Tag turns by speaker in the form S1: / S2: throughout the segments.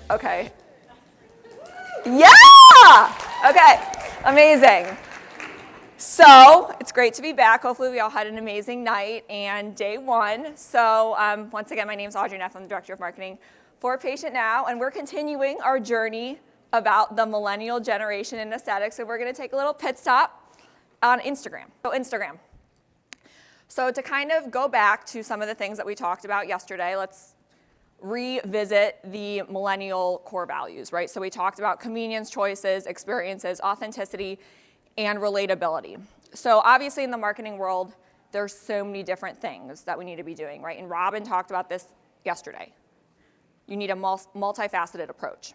S1: Okay. Yeah! Okay, amazing. So it's great to be back. Hopefully we all had an amazing night and day one. So once again, my name is Audrey Neff. I'm the Director of Marketing for PatientNow, and we're continuing our journey about the millennial generation in aesthetics. So we're going to take a little pit stop on Instagram. So to kind of go back to some of the things that we talked about yesterday, let's revisit the millennial core values, right? So we talked about convenience, choices, experiences, authenticity, and relatability. So obviously in the marketing world, there's so many different things that we need to be doing, right? And Robin talked about this yesterday. You need a multifaceted approach.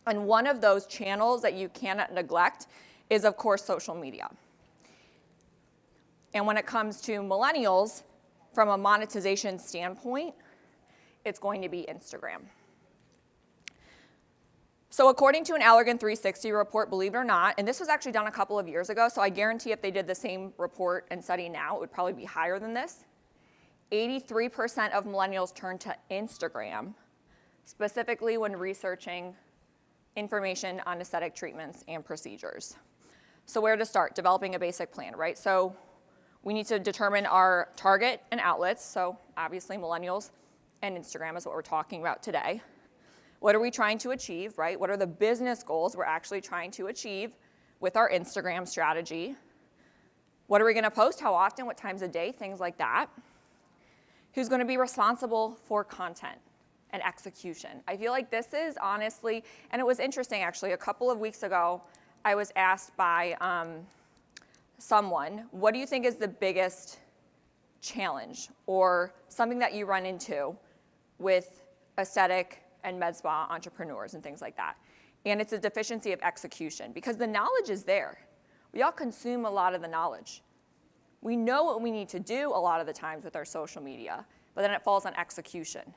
S1: And one of those channels that you cannot neglect is, of course, social media. And when it comes to millennials, from a monetization standpoint, it's going to be Instagram. So according to an Allergan 360 report, believe it or not, and this was actually done a couple of years ago, so I guarantee if they did the same report and study now, it would probably be higher than this. 83% of millennials turn to Instagram, specifically when researching information on aesthetic treatments and procedures. So where to start? Developing a basic plan, right? So we need to determine our target and outlets, so obviously millennials and Instagram is what we're talking about today. What are we trying to achieve, right? What are the business goals we're actually trying to achieve with our Instagram strategy? What are we going to post? How often? What times a day? Things like that. Who's going to be responsible for content and execution? I feel like this is honestly, and it was interesting actually, a couple of weeks ago, I was asked by someone, what do you think is the biggest challenge or something that you run into with aesthetic and med spa entrepreneurs and things like that? And it's a deficiency of execution because the knowledge is there. We all consume a lot of the knowledge. We know what we need to do a lot of the times with our social media, but then it falls on execution.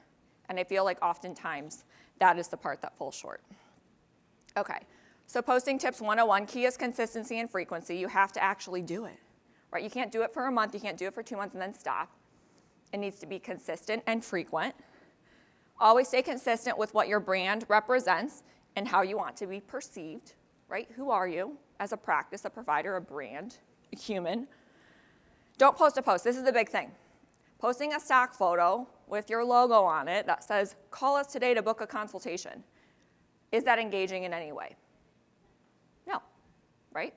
S1: And I feel like oftentimes that is the part that falls short. Okay, so posting tips 101, key is consistency and frequency. You have to actually do it, right? You can't do it for a month, you can't do it for 2 months and then stop. It needs to be consistent and frequent. Always stay consistent with what your brand represents and how you want to be perceived, right? Who are you as a practice, a provider, a brand, a human? Don't post a post. This is the big thing. Posting a stock photo with your logo on it that says, call us today to book a consultation. Is that engaging in any way? No, right?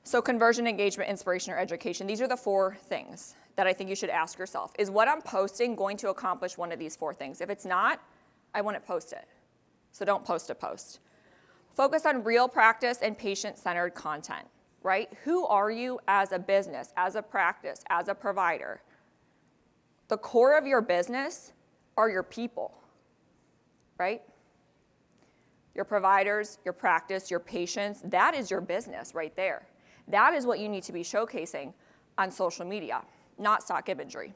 S1: So conversion, engagement, inspiration, or education. These are the 4 things that I think you should ask yourself. Is what I'm posting going to accomplish one of these 4 things? If it's not, I wouldn't post it. So don't post a post. Focus on real practice and patient-centered content, right? Who are you as a business, as a practice, as a provider? The core of your business are your people, right? Your providers, your practice, your patients, that is your business right there. That is what you need to be showcasing on social media, not stock imagery.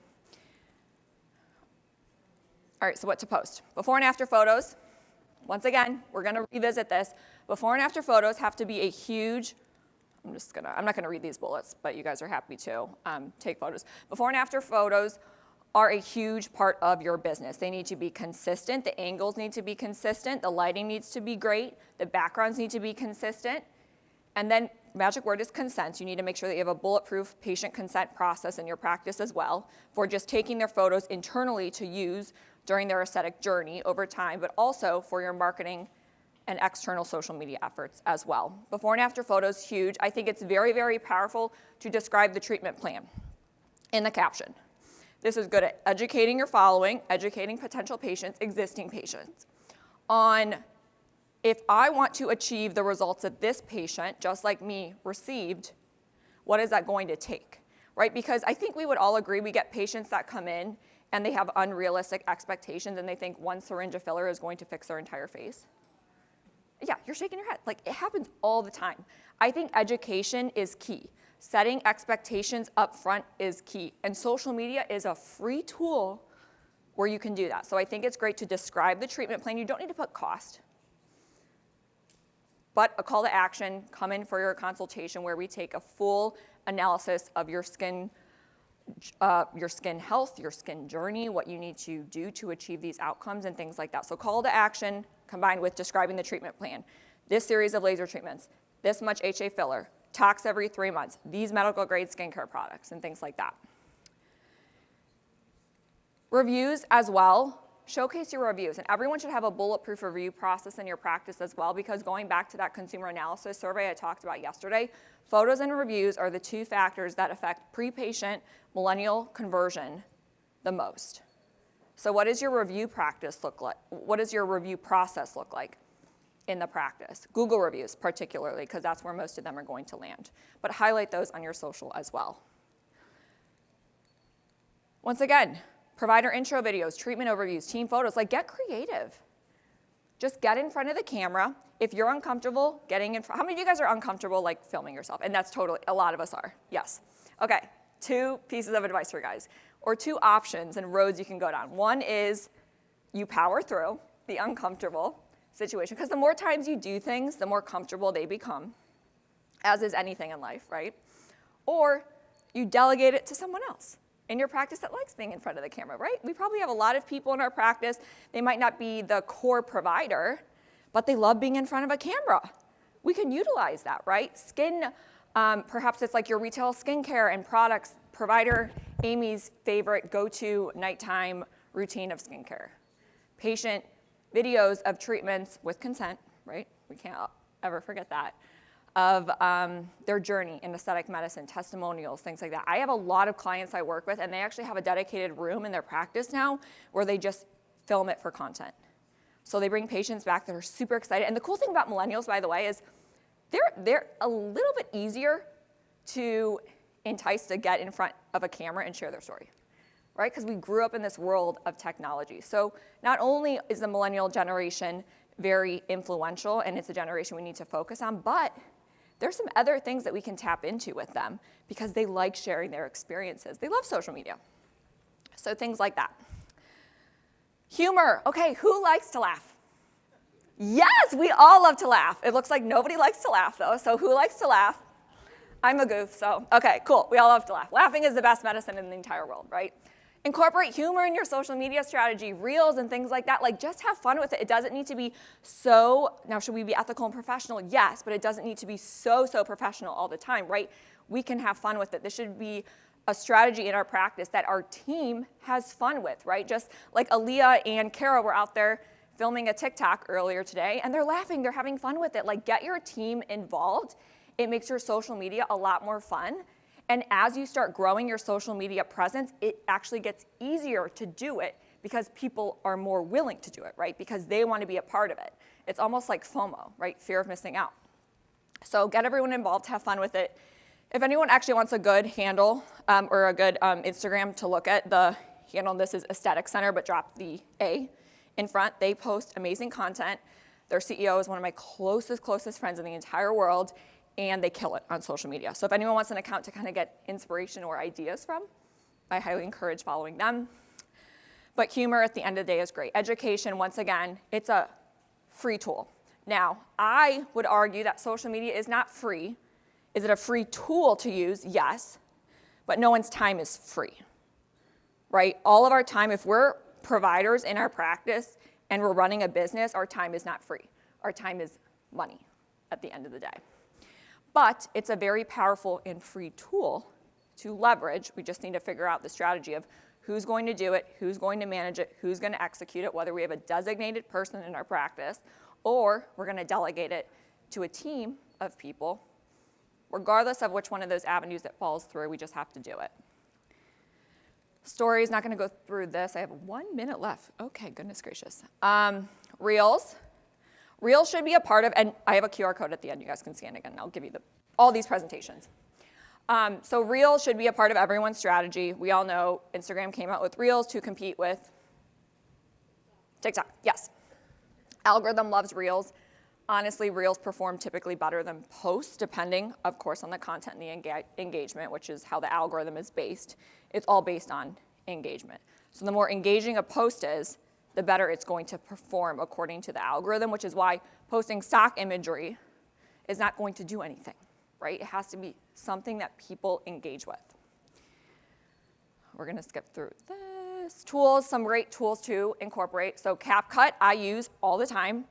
S1: All right, so what to post? Before and after photos. Once again, we're gonna revisit this. Before and after photos have to be a huge, I'm not gonna read these bullets, but you guys are happy to take photos. Before and after photos are a huge part of your business. They need to be consistent, the angles need to be consistent, the lighting needs to be great, the backgrounds need to be consistent, and then magic word is consent. You need to make sure that you have a bulletproof patient consent process in your practice as well for just taking their photos internally to use during their aesthetic journey over time, but also for your marketing and external social media efforts as well. Before and after photos, huge. I think it's very, very powerful to describe the treatment plan in the caption. This is good at educating your following, educating potential patients, existing patients, on if I want to achieve the results that this patient, just like me, received, what is that going to take, right? Because I think we would all agree we get patients that come in and they have unrealistic expectations and they think one syringe of filler is going to fix their entire face. Yeah, you're shaking your head. Like, it happens all the time. I think education is key. Setting expectations up front is key. And social media is a free tool where you can do that. So I think it's great to describe the treatment plan. You don't need to put cost. But a call to action, come in for your consultation where we take a full analysis of your skin your skin health, your skin journey, what you need to do to achieve these outcomes and things like that. So call to action combined with describing the treatment plan. This series of laser treatments, this much HA filler, tox every 3 months, these medical grade skincare products and things like that. Reviews as well. Showcase your reviews, and everyone should have a bulletproof review process in your practice as well, because going back to that consumer analysis survey I talked about yesterday, photos and reviews are the 2 factors that affect pre-patient millennial conversion the most. So what does your review practice look like? What does your review process look like in the practice? Google reviews particularly, because that's where most of them are going to land, but highlight those on your social as well. Once again, provider intro videos, treatment overviews, team photos, like get creative. Just get in front of the camera. If you're uncomfortable getting in front, how many of you guys are uncomfortable like filming yourself? And that's totally, a lot of us are, yes. Okay, 2 pieces of advice for you guys, or 2 options and roads you can go down. One is you power through the uncomfortable situation, because the more times you do things, the more comfortable they become, as is anything in life, right? Or you delegate it to someone else in your practice that likes being in front of the camera, right? We probably have a lot of people in our practice, they might not be the core provider, but they love being in front of a camera. We can utilize that, right? Skin, perhaps it's like your retail skincare and products, provider Amy's favorite go-to nighttime routine of skincare. Patient videos of treatments with consent, right? We can't ever forget that. Of their journey in aesthetic medicine, testimonials, things like that. I have a lot of clients I work with, and they actually have a dedicated room in their practice now where they just film it for content. So they bring patients back that are super excited. And the cool thing about millennials, by the way, is they're a little bit easier to entice to get in front of a camera and share their story, right? Because we grew up in this world of technology. So not only is the millennial generation very influential, and it's a generation we need to focus on, but there's some other things that we can tap into with them because they like sharing their experiences. They love social media. So things like that. Humor. Okay, who likes to laugh? Yes, we all love to laugh. It looks like nobody likes to laugh though, so who likes to laugh? I'm a goof, so okay, cool. We all love to laugh. Laughing is the best medicine in the entire world, right? Incorporate humor in your social media strategy, reels and things like that. Like, just have fun with it. It doesn't need to be so, now should we be ethical and professional? Yes, but it doesn't need to be so professional all the time, right? We can have fun with it. This should be a strategy in our practice that our team has fun with, right? Just like Aaliyah and Kara were out there filming a TikTok earlier today, and they're laughing, they're having fun with it. Like, get your team involved. It makes your social media a lot more fun. And as you start growing your social media presence, it actually gets easier to do it because people are more willing to do it, right? Because they want to be a part of it. It's almost like FOMO, right? Fear of missing out. So get everyone involved, have fun with it. If anyone actually wants a good handle or a good Instagram to look at, the handle, this is Aesthetic Center, but drop the A in front. They post amazing content. Their CEO is one of my closest friends in the entire world, and they kill it on social media. So if anyone wants an account to kind of get inspiration or ideas from, I highly encourage following them. But humor at the end of the day is great. Education, once again, it's a free tool. Now, I would argue that social media is not free. Is it a free tool to use? Yes, but no one's time is free, right? All of our time, if we're providers in our practice and we're running a business, our time is not free. Our time is money at the end of the day. But it's a very powerful and free tool to leverage. We just need to figure out the strategy of who's going to do it, who's going to manage it, who's going to execute it, whether we have a designated person in our practice or we're going to delegate it to a team of people. Regardless of which one of those avenues it falls through, we just have to do it. Stories, not going to go through this. I have 1 minute left. Okay, goodness gracious. Reels. Reels should be a part of, and I have a QR code at the end. You guys can scan again, and I'll give you all these presentations. So Reels should be a part of everyone's strategy. We all know Instagram came out with Reels to compete with TikTok. Yes. Algorithm loves Reels. Honestly, Reels perform typically better than posts, depending, of course, on the content and the engagement, which is how the algorithm is based. It's all based on engagement. So the more engaging a post is, the better it's going to perform according to the algorithm, which is why posting stock imagery is not going to do anything, right? It has to be something that people engage with. we're gonna skip through this. Tools, some great tools to incorporate. So CapCut I use all the time.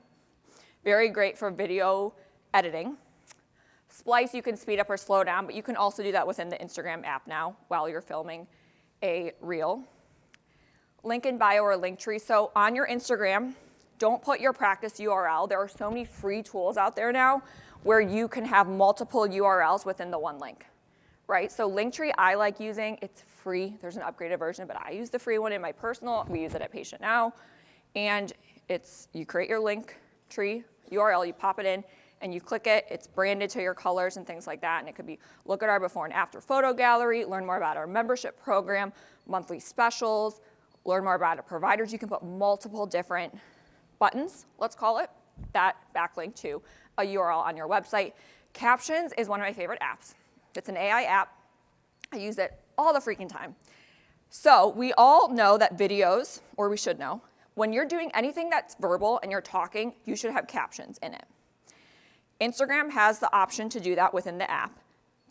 S1: Very great for video editing. Splice you can speed up or slow down, but you can also do that within the Instagram app now while you're filming a reel. Link in bio or Linktree. So on your Instagram, don't put your practice URL. There are so many free tools out there now where you can have multiple URLs within the one link, right? So Linktree I like using. It's free. There's an upgraded version, but I use the free one in my personal. We use it at PatientNow. And you create your Linktree URL, you pop it in, and you click it. It's branded to your colors and things like that. And it could be, look at our before and after photo gallery, learn more about our membership program, monthly specials, learn more about our providers. You can put multiple different buttons, let's call it, that backlink to a URL on your website. Captions is one of my favorite apps. It's an AI app. I use it all the freaking time. So we all know that videos, or we should know, when you're doing anything that's verbal and you're talking, you should have captions in it. Instagram has the option to do that within the app,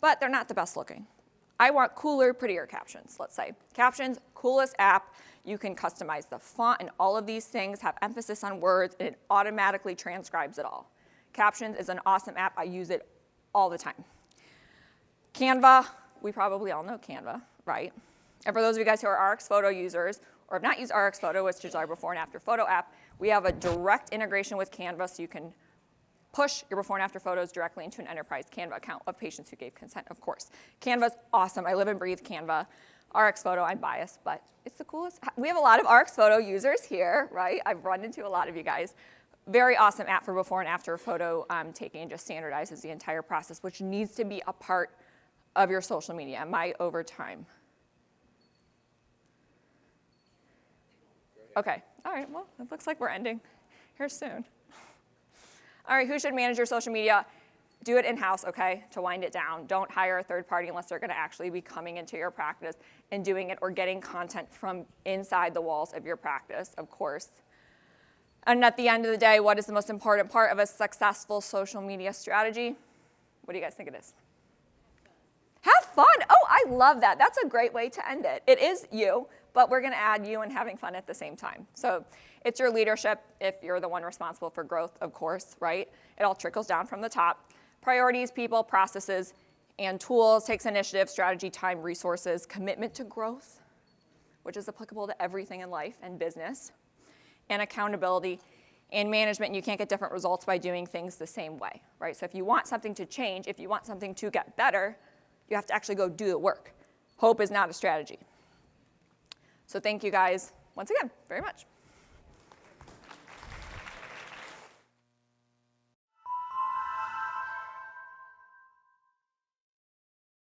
S1: but they're not the best looking. I want cooler, prettier captions, let's say. Captions, coolest app. You can customize the font and all of these things, have emphasis on words, and it automatically transcribes it all. Captions is an awesome app. I use it all the time. Canva, we probably all know Canva, right? And for those of you guys who are RX Photo users, or have not used RX Photo, which is our before and after photo app, we have a direct integration with Canva, so you can push your before and after photos directly into an enterprise Canva account of patients who gave consent, of course. Canva's awesome. I live and breathe Canva. RX Photo, I'm biased, but it's the coolest. We have a lot of RX Photo users here, right? I've run into a lot of you guys. Very awesome app for before and after photo taking, and just standardizes the entire process, which needs to be a part of your social media. Am I over time? Okay, all right, well, it looks like we're ending here soon. All right, who should manage your social media? Do it in-house, okay, to wind it down. Don't hire a third party unless they're gonna actually be coming into your practice and doing it, or getting content from inside the walls of your practice, of course. And at the end of the day, what is the most important part of a successful social media strategy? What do you guys think it is? Have fun. Oh, I love that. That's a great way to end it. It is you, but we're gonna add you and having fun at the same time. So it's your leadership if you're the one responsible for growth, of course, right? It all trickles down from the top. Priorities, people, processes, and tools, takes initiative, strategy, time, resources, commitment to growth, which is applicable to everything in life and business, and accountability and management. And you can't get different results by doing things the same way, right? So if you want something to change, if you want something to get better, you have to actually go do the work. Hope is not a strategy. So thank you guys once again very much.